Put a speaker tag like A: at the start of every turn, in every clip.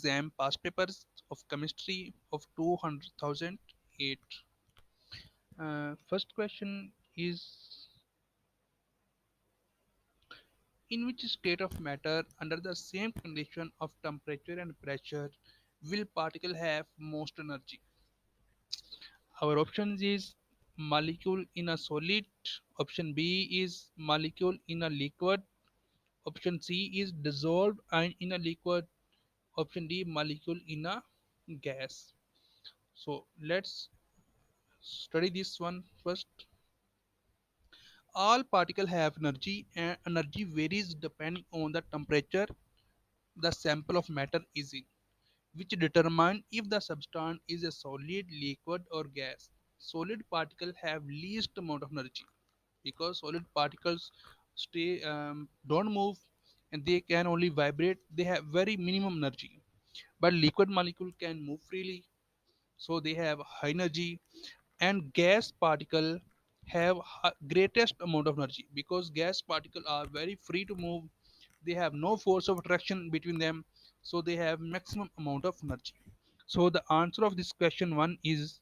A: exam past papers of chemistry of 200,008. First question is, in which state of matter under the same condition of temperature and pressure will particle have most energy? Our options is molecule in a solid, option B is molecule in a liquid, option C is dissolved and in a liquid, option D molecule in a gas. So let's study this one first. All particles have energy and energy varies depending on the temperature the sample of matter is in, which determine if the substance is a solid, liquid or gas. Solid particles have least amount of energy because solid particles stay don't move and they can only vibrate. They have very minimum energy. But liquid molecule can move freely, so they have high energy, and gas particle have greatest amount of energy because gas particle are very free to move. They have no force of attraction between them, so they have maximum amount of energy. So the answer of this question one is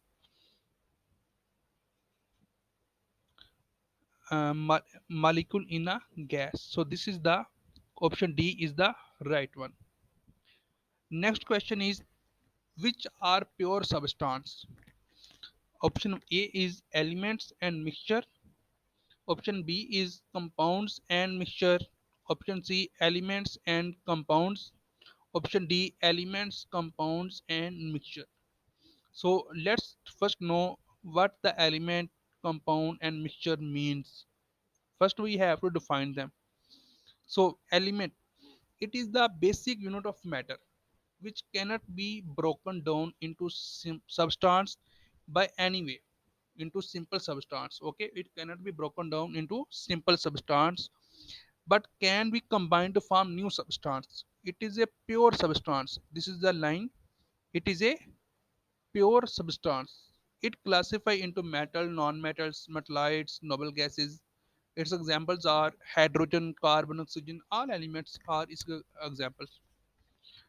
A: molecule in a gas. So this is the option D is the right one. Next question is, which are pure substance? Option A is elements and mixture. Option B is compounds and mixture. Option C elements and compounds. Option D elements, compounds and mixture. So let's first know what the element, compound and mixture means. First we have to define them. So element, it is the basic unit of matter which cannot be broken down into substance by any way, into simple substance. Okay, it cannot be broken down into simple substance but can be combined to form new substance. It is a pure substance. This is the line. It is a pure substance. It classify into metal, non-metals, metallites, noble gases. Its examples are hydrogen, carbon, oxygen. All elements are its examples.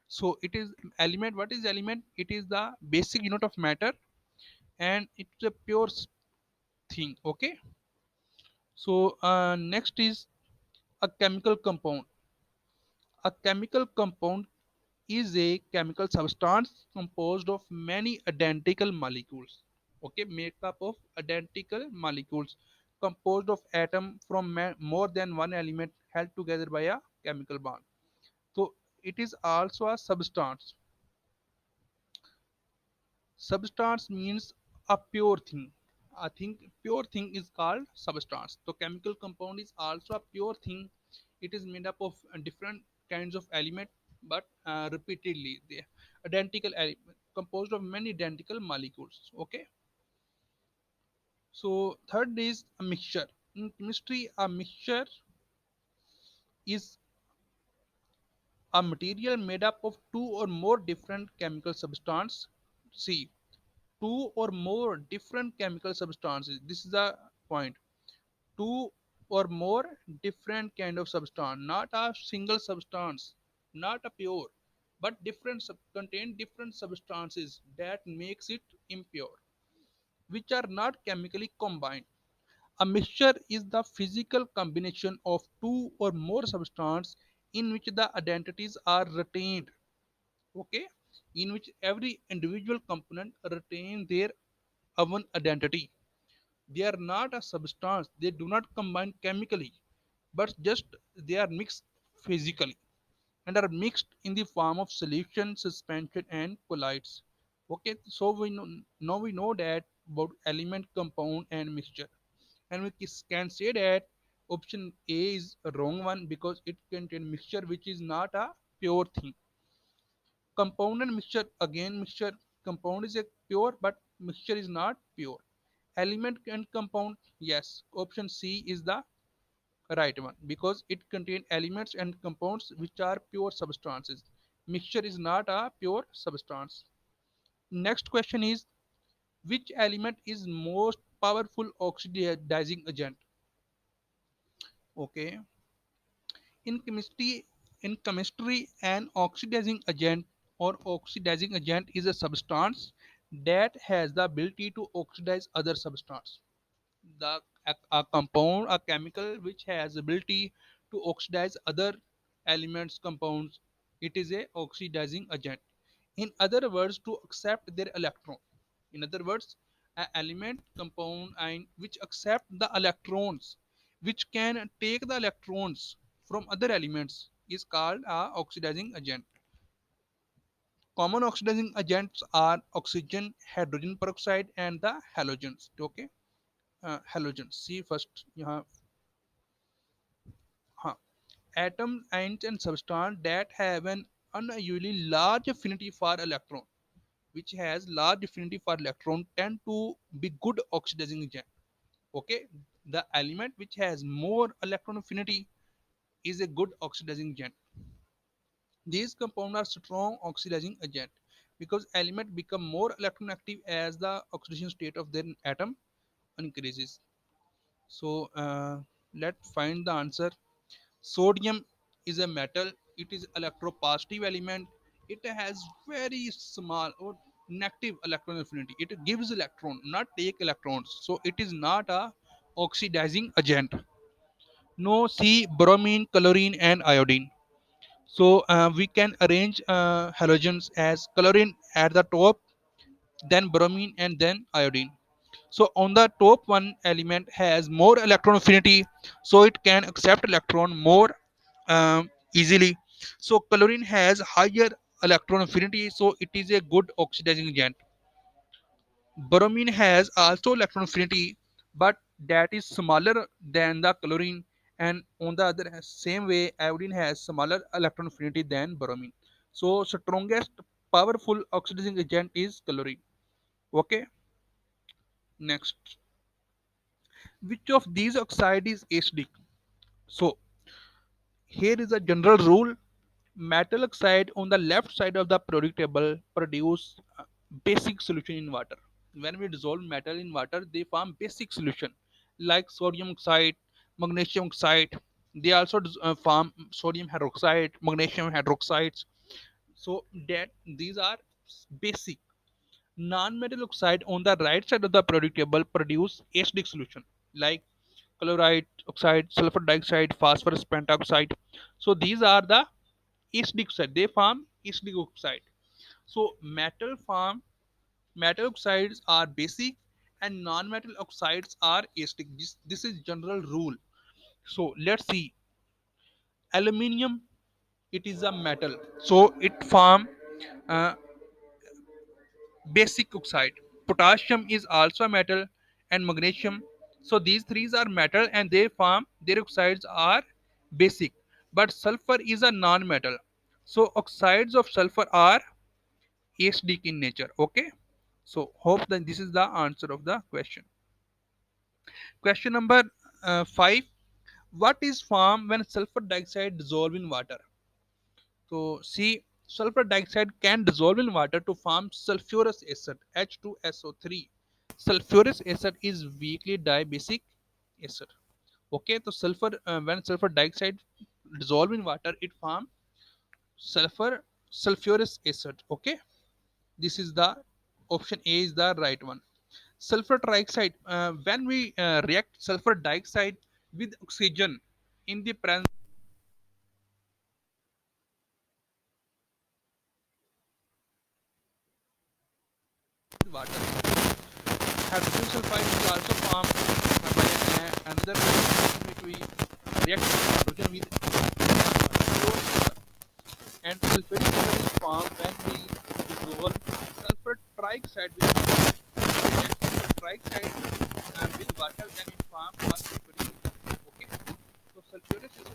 A: So it is element. What is element? It is the basic unit of matter, and it's a pure thing. Okay. So next is a chemical compound. A chemical compound is a chemical substance composed of many identical molecules. Okay, made up of identical molecules composed of atom from more than one element held together by a chemical bond. So it is also a substance. Substance means a pure thing. I think pure thing is called substance. So chemical compound is also a pure thing. It is made up of different kinds of element, but repeatedly they identical element composed of many identical molecules. Okay. So third is a mixture. In chemistry, a mixture is a material made up of two or more different chemical substances. See, two or more different chemical substances. This is the point. Two or more different kind of substance, not a single substance, not a pure, but different contain different substances that makes it impure, which are not chemically combined. A mixture is the physical combination of two or more substances in which the identities are retained. Okay, in which every individual component retain their own identity. They are not a substance, they do not combine chemically, but just they are mixed physically and are mixed in the form of solution, suspension, and colloids. Okay, so now we know that about element, compound, and mixture, and we can say that option A is a wrong one because it contains mixture which is not a pure thing. Compound and mixture, again mixture, compound is a pure but mixture is not pure. Element and compound, yes, option C is the right one because it contains elements and compounds which are pure substances. Mixture is not a pure substance. Next question is, which element is most powerful oxidizing agent? Okay, in chemistry, an oxidizing agent or oxidizing agent is a substance that has the ability to oxidize other substance. A compound, a chemical which has ability to oxidize other elements, compounds, it is a oxidizing agent. In other words, to accept their electron. In other words, an element, compound, and which accept the electrons, which can take the electrons from other elements, is called a oxidizing agent. Common oxidizing agents are oxygen, hydrogen peroxide, and the halogens. Okay, halogens. See first, huh. Atoms and substance that have an unusually large affinity for electron, which has large affinity for electron, tend to be good oxidizing agent. Okay, the element which has more electron affinity is a good oxidizing agent. These compounds are strong oxidizing agent because element become more electronegative as the oxidation state of their atom increases. So let's find the answer. Sodium is a metal. It is electropositive element. It has very small or negative electron affinity. It gives electron, not take electrons. So it is not a oxidizing agent. No, C, bromine, chlorine, and iodine. So we can arrange halogens as chlorine at the top, then bromine, and then iodine. So on the top one element has more electron affinity, so it can accept electron more easily. So chlorine has higher electron affinity, so it is a good oxidizing agent. Bromine has also electron affinity, but that is smaller than the chlorine. And on the other same way, iodine has smaller electron affinity than bromine. So strongest powerful oxidizing agent is chlorine. Okay, next. Which of these oxide is acidic? So here is a general rule. Metal oxide on the left side of the periodic table produce basic solution in water. When we dissolve metal in water, they form basic solution like sodium oxide, magnesium oxide. They also form sodium hydroxide, magnesium hydroxides. So that these are basic. Non-metal oxide on the right side of the periodic table produce acidic solution like chloride oxide, sulfur dioxide, phosphorus pentoxide. So these are the acidic oxide. They form acidic oxide. So metal oxides are basic and non-metal oxides are acidic. This is general rule. So let's see. Aluminium, it is a metal. So it form uh, basic oxide. Potassium is also a metal, and magnesium. So these three are metal and they form their oxides are basic. But sulfur is a non-metal. So oxides of sulfur are acidic in nature. Okay. So hope that this is the answer of the question. Question number 5. What is formed when sulfur dioxide dissolve in water? So see, sulfur dioxide can dissolve in water to form sulfurous acid H2SO3. Sulfurous acid is weakly dibasic acid. Okay, so when sulfur dioxide dissolve in water, it form sulfurous acid. Okay, this is the option A is the right one. Sulfur trioxide. When we react sulfur dioxide with oxygen in the presence of water, hydrogen sulfide is also formed by another reaction which we react hydrogen with oxygen, and sulfuric acid is formed when we dissolve sulfur trioxide with water. React sulfur trioxide with water, then it forms a sulfuric acid. Okay, so sulfuric acid.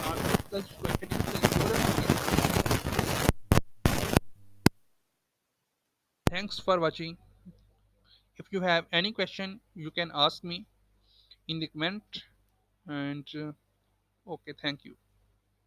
A: Answer to this question is sulfurous acid. Thanks for watching. If you have any question, you can ask me in the comment. And okay, thank you.